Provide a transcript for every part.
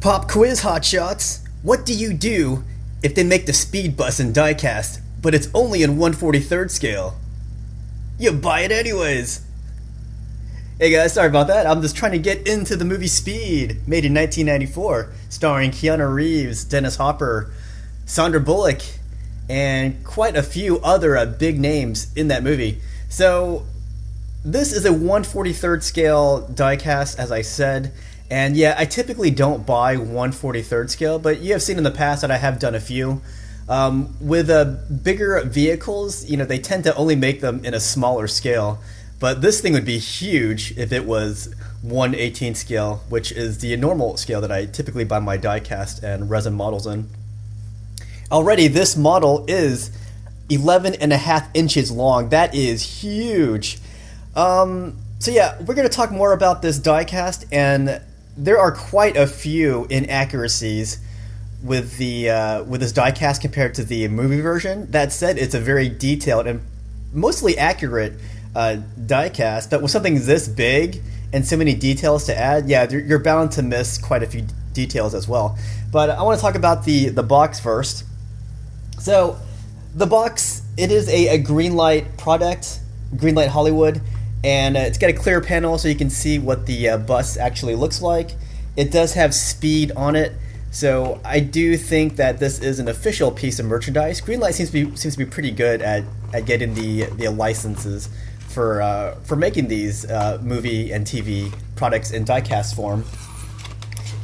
Pop quiz, hotshots. What do you do if they make the speed bus in Diecast, but it's only in 1/43rd scale? You buy it anyways. Hey guys, sorry about that. I'm just trying to get into the movie Speed, made in 1994, starring Keanu Reeves, Dennis Hopper, Sandra Bullock, and quite a few other big names in that movie. So this is a 1/43rd scale diecast, as I said, and yeah, I typically don't buy 1/43rd scale, but you have seen in the past that I have done a few. With bigger vehicles, they tend to only make them in a smaller scale, but this thing would be huge if it was 1/18 scale, which is the normal scale that I typically buy my diecast and resin models in. Already, this model is 11.5 inches long. That is huge. So yeah, we're going to talk more about this diecast, and there are quite a few inaccuracies with this diecast compared to the movie version. That said, it's a very detailed and mostly accurate diecast, but with something this big and so many details to add, yeah, you're bound to miss quite a few details as well. But I want to talk about the box first. So the box, it is a Greenlight product, Greenlight Hollywood, and it's got a clear panel so you can see what the bus actually looks like. It does have Speed on it, so I do think that this is an official piece of merchandise. Greenlight seems to be pretty good at getting the licenses for making these movie and TV products in diecast form.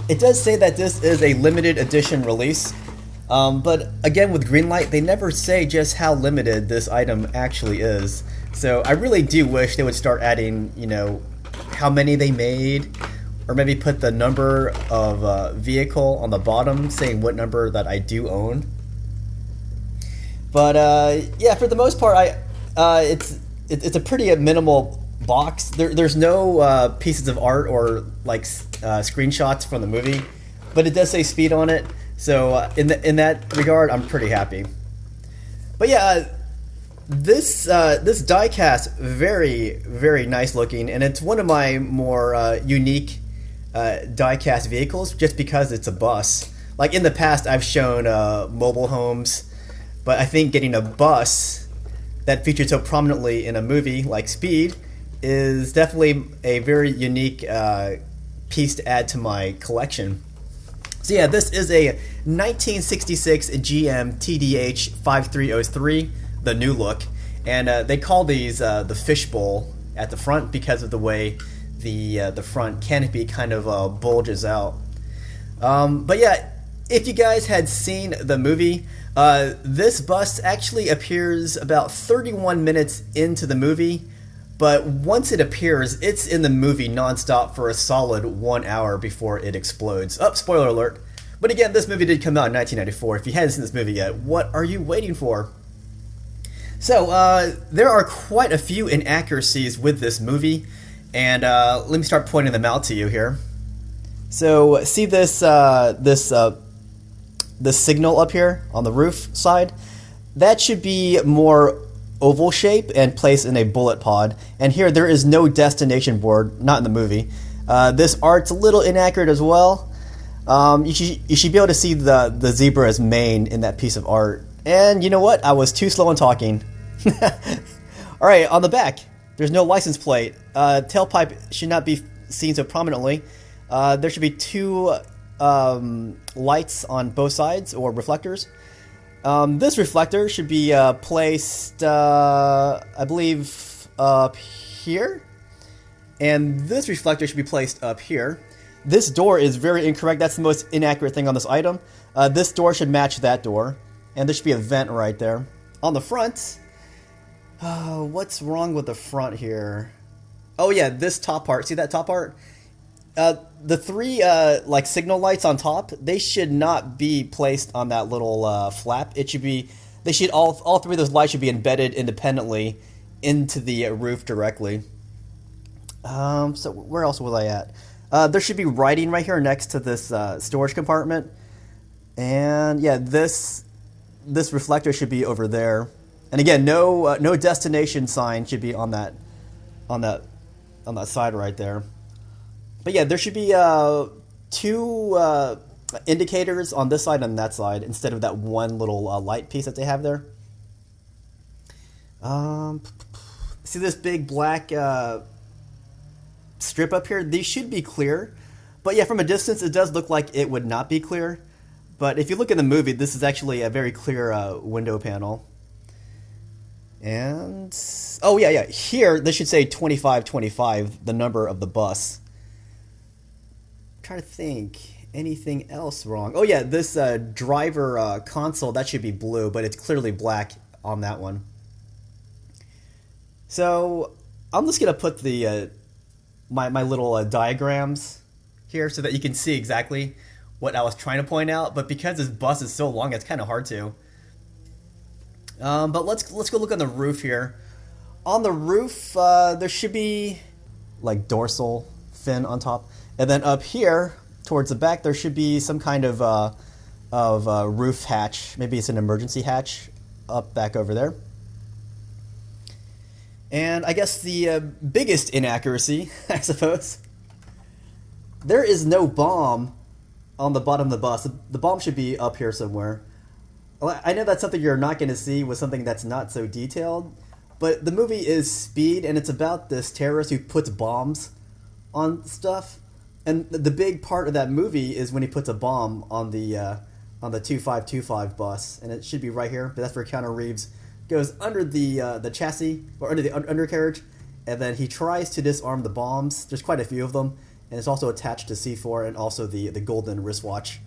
It does say that this is a limited edition release, but again, with Greenlight, they never say just how limited this item actually is. So I really do wish they would start adding, how many they made, or maybe put the number of vehicle on the bottom, saying what number that I do own. But yeah, for the most part, it's a pretty minimal box. There's no pieces of art or screenshots from the movie, but it does say Speed on it. So in that regard, I'm pretty happy. But yeah, this diecast, very, very nice looking, and it's one of my more unique diecast vehicles just because it's a bus. Like in the past, I've shown mobile homes, but I think getting a bus that featured so prominently in a movie like Speed is definitely a very unique piece to add to my collection. So yeah, this is a 1966 GM TDH 5303, the new look, and they call these the fishbowl at the front because of the way the front canopy kind of bulges out. But yeah, if you guys had seen the movie, this bus actually appears about 31 minutes into the movie, but once it appears, it's in the movie nonstop for a solid 1 hour before it explodes. Oh, spoiler alert. But again, this movie did come out in 1994. If you hadn't seen this movie yet, what are you waiting for? So, there are quite a few inaccuracies with this movie, and let me start pointing them out to you here. So, see this signal up here on the roof side? That should be more oval shape and placed in a bullet pod. And here, there is no destination board, not in the movie. This art's a little inaccurate as well. You should be able to see the zebra's mane in that piece of art. And you know what? I was too slow in talking. Alright, on the back, there's no license plate. Tailpipe should not be seen so prominently. There should be two lights on both sides, or reflectors. This reflector should be placed, I believe, up here. And this reflector should be placed up here. This door is very incorrect. That's the most inaccurate thing on this item. This door should match that door. And there should be a vent right there. On the front, what's wrong with the front here? Oh yeah, this top part. See that top part? The three signal lights on top, they should not be placed on that little flap. It should be, all three of those lights should be embedded independently into the roof directly. So where else was I at? There should be writing right here next to this storage compartment, and yeah, this reflector should be over there. And again, no destination sign should be on that side right there. But yeah, there should be two indicators on this side and that side instead of that one little light piece that they have there. See this big black strip up here? These should be clear. But yeah, from a distance, it does look like it would not be clear. But if you look in the movie, this is actually a very clear window panel. And, oh yeah, here, this should say 2525, the number of the bus. I'm trying to think, anything else wrong? Oh yeah, this driver console, that should be blue, but it's clearly black on that one. So, I'm just going to put the my little diagrams here so that you can see exactly what I was trying to point out, but because this bus is so long, it's kind of hard to. But let's go look on the roof here. On the roof, there should be like dorsal fin on top, and then up here towards the back, there should be some kind of roof hatch. Maybe it's an emergency hatch up back over there. And I guess the biggest inaccuracy, I suppose, there is no bomb on the bottom of the bus. The bomb should be up here somewhere. I know that's something you're not going to see with something that's not so detailed, but the movie is Speed, and it's about this terrorist who puts bombs on stuff. And the big part of that movie is when he puts a bomb on the 2525 bus, and it should be right here. But that's where Keanu Reeves goes under the chassis or under the undercarriage, and then he tries to disarm the bombs. There's quite a few of them, and it's also attached to C4 and also the golden wristwatch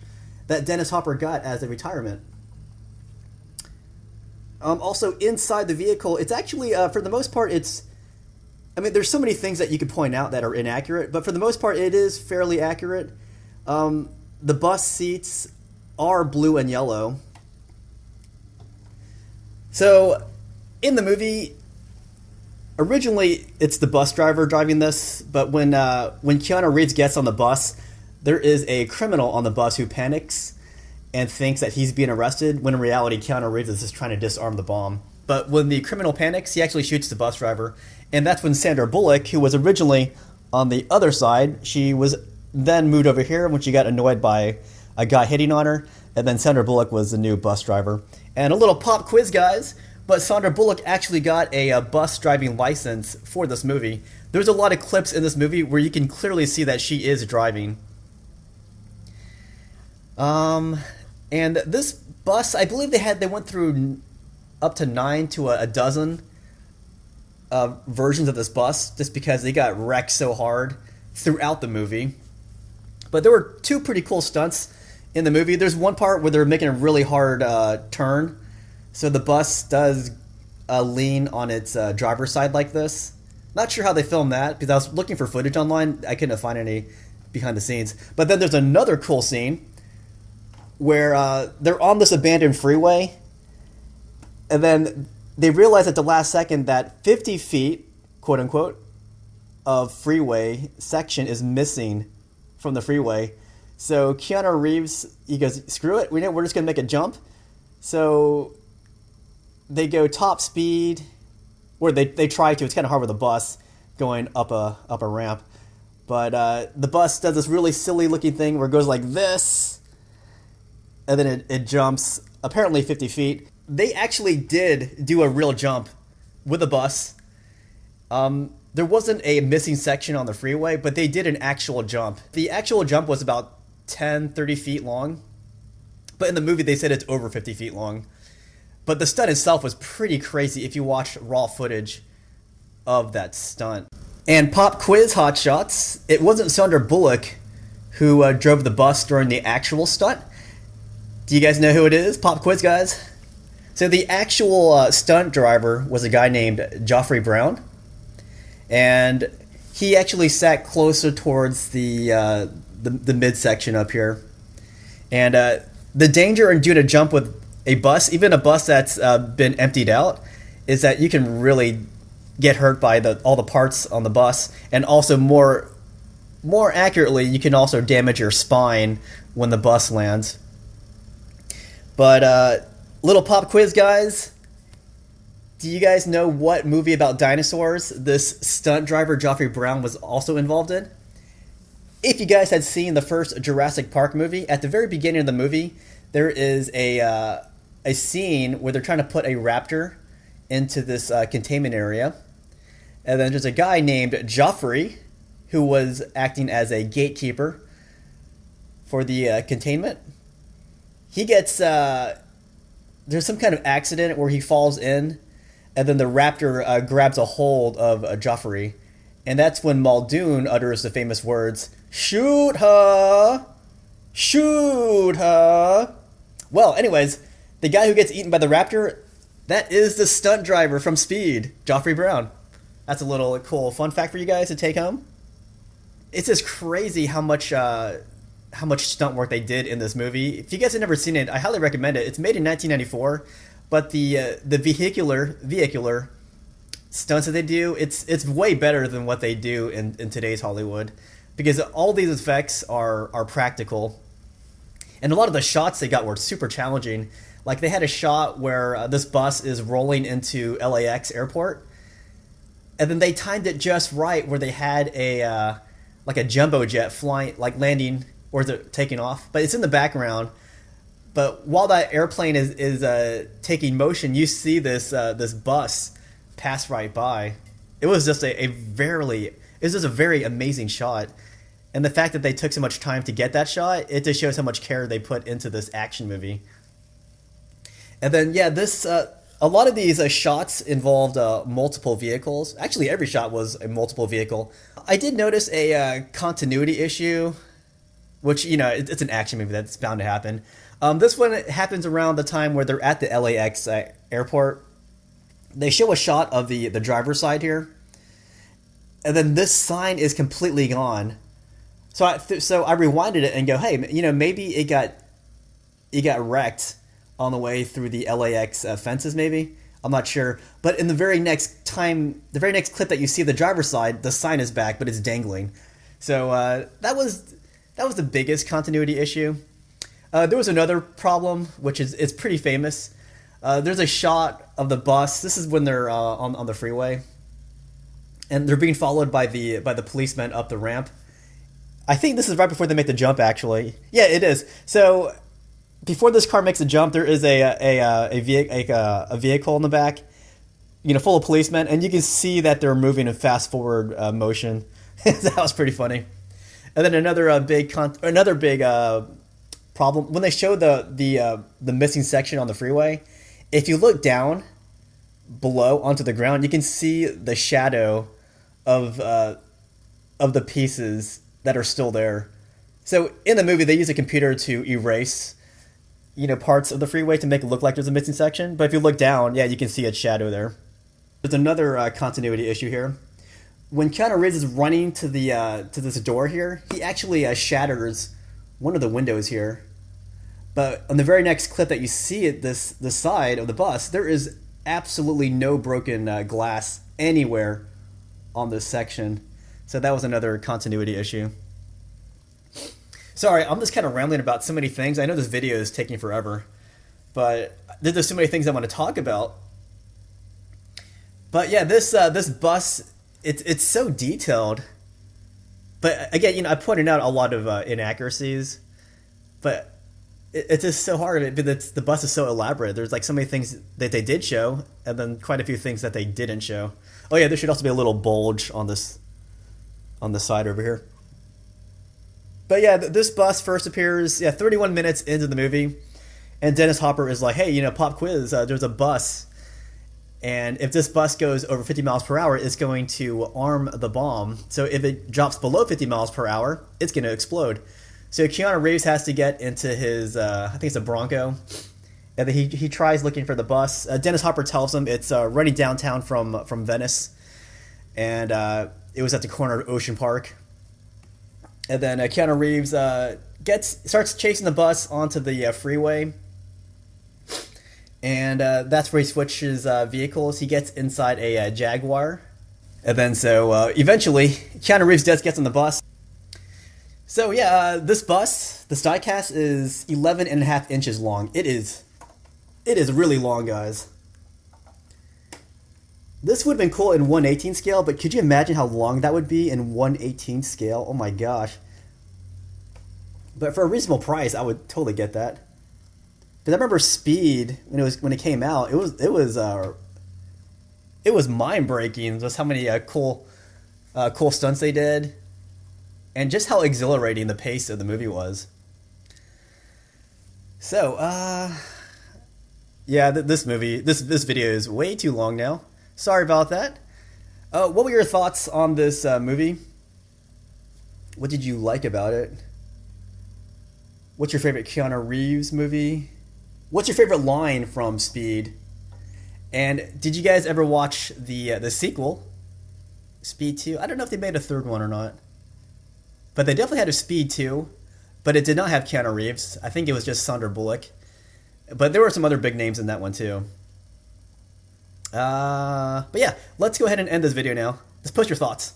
that Dennis Hopper got as a retirement. Also, inside the vehicle, it's actually, for the most part, there's so many things that you could point out that are inaccurate, but for the most part, it is fairly accurate. The bus seats are blue and yellow. So, in the movie, originally, it's the bus driver driving this, but when Keanu Reeves gets on the bus, there is a criminal on the bus who panics and thinks that he's being arrested, when in reality, Keanu Reeves is just trying to disarm the bomb. But when the criminal panics, he actually shoots the bus driver, and that's when Sandra Bullock, who was originally on the other side, she was then moved over here when she got annoyed by a guy hitting on her, and then Sandra Bullock was the new bus driver. And a little pop quiz, guys, but Sandra Bullock actually got a bus driving license for this movie. There's a lot of clips in this movie where you can clearly see that she is driving. And this bus, I believe they went through up to 9 to a dozen versions of this bus, just because they got wrecked so hard throughout the movie. But there were two pretty cool stunts in the movie. There's one part where they're making a really hard turn, so the bus does lean on its driver's side like this. Not sure how they filmed that, because I was looking for footage online. I couldn't find any behind the scenes. But then there's another cool scene where they're on this abandoned freeway, and then they realize at the last second that 50 feet, quote unquote, of freeway section is missing from the freeway. So Keanu Reeves, he goes, screw it, we're just going to make a jump. So they go top speed, or they try to. It's kind of hard with a bus going up a ramp. But the bus does this really silly looking thing where it goes like this, and then it jumps apparently 50 feet. They actually did do a real jump with a bus. There wasn't a missing section on the freeway, but they did an actual jump. The actual jump was about 30 feet long. But in the movie, they said it's over 50 feet long. But the stunt itself was pretty crazy if you watch raw footage of that stunt. And pop quiz hotshots, it wasn't Sandra Bullock who drove the bus during the actual stunt. Do you guys know who it is? Pop quiz, guys. So the actual stunt driver was a guy named Geoffrey Brown, and he actually sat closer towards the midsection up here. And the danger in doing a jump with a bus, even a bus that's been emptied out, is that you can really get hurt by all the parts on the bus, and also more accurately, you can also damage your spine when the bus lands. But little pop quiz, guys. Do you guys know what movie about dinosaurs this stunt driver Geoffrey Brown was also involved in? If you guys had seen the first Jurassic Park movie, at the very beginning of the movie, there is a scene where they're trying to put a raptor into this containment area, and then there's a guy named Joffrey who was acting as a gatekeeper for the containment. He gets there's some kind of accident where he falls in, and then the raptor grabs a hold of Joffrey, and that's when Muldoon utters the famous words, "Shoot her! Shoot her!" Well, anyways, the guy who gets eaten by the raptor, that is the stunt driver from Speed, Joffrey Brown. That's a little cool fun fact for you guys to take home. It's just crazy how much stunt work they did in this movie. If you guys have never seen it, I highly recommend it. It's made in 1994, but the vehicular stunts that they do, it's way better than what they do in today's Hollywood, because all these effects are practical, and a lot of the shots they got were super challenging. Like they had a shot where this bus is rolling into LAX airport, and then they timed it just right where they had a like a jumbo jet flying, like landing, or is it taking off? But it's in the background. But while that airplane is taking motion, you see this bus pass right by. It was just a very amazing shot, and the fact that they took so much time to get that shot, it just shows how much care they put into this action movie. And then this a lot of these shots involved multiple vehicles. Actually, every shot was a multiple vehicle. I did notice a continuity issue, which, it's an action movie, that's bound to happen. This one happens around the time where they're at the LAX airport. They show a shot of the driver's side here, and then this sign is completely gone. So I rewinded it and go, hey, maybe it got wrecked on the way through the LAX fences, maybe. I'm not sure. But in the very next clip that you see the driver's side, the sign is back, but it's dangling. So that was the biggest continuity issue. There was another problem, which it's pretty famous. There's a shot of the bus. This is when they're on the freeway, and they're being followed by the policemen up the ramp. I think this is right before they make the jump, actually. Yeah, it is. So before this car makes a jump, there is a vehicle in the back, full of policemen, and you can see that they're moving in fast forward motion. That was pretty funny. And then another big problem when they show the missing section on the freeway. If you look down below onto the ground, you can see the shadow of the pieces that are still there. So in the movie, they use a computer to erase parts of the freeway to make it look like there's a missing section. But if you look down, you can see its shadow there. There's another continuity issue here. When Keanu Reeves is running to this door here, he actually shatters one of the windows here. But on the very next clip that you see at the side of the bus, there is absolutely no broken glass anywhere on this section. So that was another continuity issue. Sorry, I'm just kind of rambling about so many things. I know this video is taking forever, but there's so many things I want to talk about. But this bus, it's so detailed. But again, I pointed out a lot of inaccuracies, but it's just so hard. But the bus is so elaborate. There's like so many things that they did show, and then quite a few things that they didn't show. Oh yeah, there should also be a little bulge on the side over here. But this bus first appears 31 minutes into the movie, and Dennis Hopper is like, hey, pop quiz, there's a bus, and if this bus goes over 50 miles per hour, it's going to arm the bomb. So if it drops below 50 miles per hour, it's going to explode. So Keanu Reeves has to get into his, I think it's a Bronco, and then he tries looking for the bus. Dennis Hopper tells him it's running downtown from Venice, and it was at the corner of Ocean Park. And then Keanu Reeves starts chasing the bus onto the freeway, and that's where he switches vehicles. He gets inside a Jaguar, and then eventually Keanu Reeves gets on the bus. So this bus, this diecast, is 11.5 inches long. It is really long, guys. This would have been cool in 1/18 scale, but could you imagine how long that would be in 1/18 scale? Oh my gosh. But for a reasonable price, I would totally get that. Because I remember Speed when it came out, it was mind breaking. Just how many cool stunts they did, and just how exhilarating the pace of the movie was. So, yeah, this video is way too long now. Sorry about that. What were your thoughts on this movie? What did you like about it? What's your favorite Keanu Reeves movie? What's your favorite line from Speed? And did you guys ever watch the sequel, Speed 2? I don't know if they made a third one or not. But they definitely had a Speed 2, but it did not have Keanu Reeves. I think it was just Sandra Bullock. But there were some other big names in that one too. But yeah, let's go ahead and end this video now. Let's post your thoughts.